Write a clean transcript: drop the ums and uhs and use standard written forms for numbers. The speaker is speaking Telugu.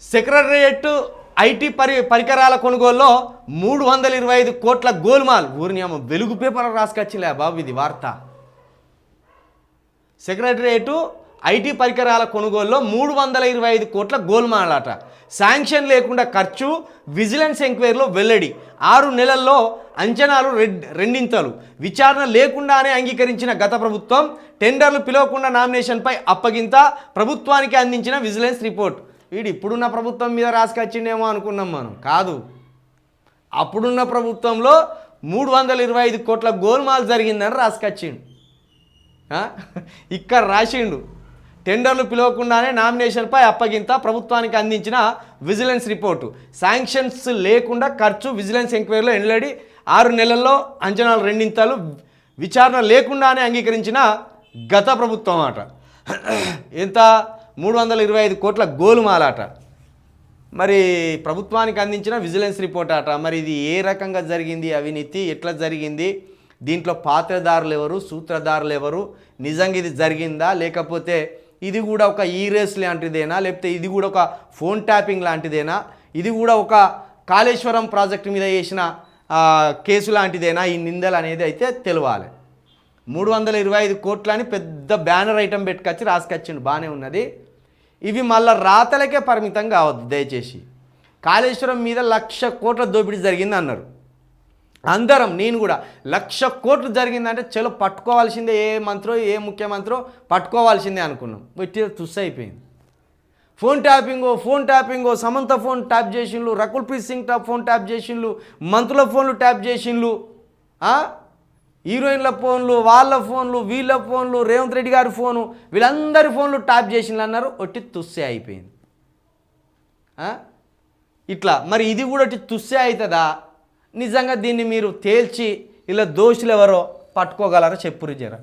సెక్రటరియట్ ఐటీ పరికరాల కొనుగోలులో 325 కోట్ల గోల్మాల్. ఊరిని అమ్మ వెలుగు పేపర్ రాసుకొచ్చిలే బాబు ఇది వార్త. సెక్రటరియట్ ఐటీ పరికరాల కొనుగోలులో 325 కోట్ల గోల్మాల్ అట. శాంక్షన్ లేకుండా ఖర్చు, విజిలెన్స్ ఎంక్వైరీలో వెల్లడి. 6 నెలల్లో అంచనాలు రెండింతలు. విచారణ లేకుండానే అంగీకరించిన గత ప్రభుత్వం. టెండర్లు పిలవకుండా నామినేషన్పై అప్పగింత. ప్రభుత్వానికి అందించిన విజిలెన్స్ రిపోర్ట్. వీడు ఇప్పుడున్న ప్రభుత్వం మీద రాసుకొచ్చిండేమో అనుకున్నాం మనం. కాదు, అప్పుడున్న ప్రభుత్వంలో 325 కోట్ల గోల్మాల్ జరిగిందని రాసుకొచ్చిండు. ఇక్కడ రాసిండు, టెండర్లు పిలవకుండానే నామినేషన్పై అప్పగింత. ప్రభుత్వానికి అందించిన విజిలెన్స్ రిపోర్టు. శాంక్షన్స్ లేకుండా ఖర్చు, విజిలెన్స్ ఎంక్వైరీలో ఎన్నడి. 6 నెలల్లో అంచనాలు రెండింతలు. విచారణ లేకుండానే అంగీకరించిన గత ప్రభుత్వం అట. ఎంత? 325 కోట్ల గోలుమాలాట. మరి ప్రభుత్వానికి అందించిన విజిలెన్స్ రిపోర్ట్ అట. మరి ఇది ఏ రకంగా జరిగింది అవినీతి, ఎట్లా జరిగింది, దీంట్లో పాత్రదారులు ఎవరు, సూత్రధారులు ఎవరు, నిజంగా ఇది జరిగిందా, లేకపోతే ఇది కూడా ఒక ఈరేస్ లాంటిదేనా, లేకపోతే ఇది కూడా ఒక ఫోన్ ట్యాపింగ్ లాంటిదేనా, ఇది కూడా ఒక కాళేశ్వరం ప్రాజెక్టు మీద చేసిన కేసు లాంటిదేనా, ఈ నిందలు అనేది అయితే తెలియాలి. 325 కోట్లని పెద్ద బ్యానర్ ఐటెం పెట్టుకొచ్చి రాసుకొచ్చిండు, బాగానే ఉన్నది. ఇవి మళ్ళీ రాతలకే పరిమితం కావద్దు దయచేసి. కాళేశ్వరం మీద 1,00,000 కోట్ల దోపిడీ జరిగింది అన్నారు అందరం. నేను కూడా 1,00,000 కోట్లు జరిగిందంటే చలో పట్టుకోవాల్సిందే, ఏ మంత్రో ఏ ముఖ్యమంత్రో పట్టుకోవాల్సిందే అనుకున్నాం. వచ్చి తుస్సు అయిపోయింది. ఫోన్ ట్యాపింగో సమంత ఫోన్ ట్యాప్ చేసిండ్లు, రకుల్ ప్రీత్ సింగ్ ఫోన్ ట్యాప్ చేసిండ్లు, మంత్రుల ఫోన్లు ట్యాప్ చేసిండ్లు, హీరోయిన్ల ఫోన్లు, వాళ్ళ ఫోన్లు, వీళ్ళ ఫోన్లు, రేవంత్ రెడ్డి గారి ఫోను, వీళ్ళందరి ఫోన్లు ట్యాప్ చేసిండ్లు అన్నారు. ఒట్టి తుస్సే అయిపోయింది. ఇట్లా మరి ఇది కూడా ఒట్టి తుస్సే అవుతుందా? నిజంగా దీన్ని మీరు తేల్చి ఇలా దోషులు ఎవరో పట్టుకోగలరో చెప్పురు జర.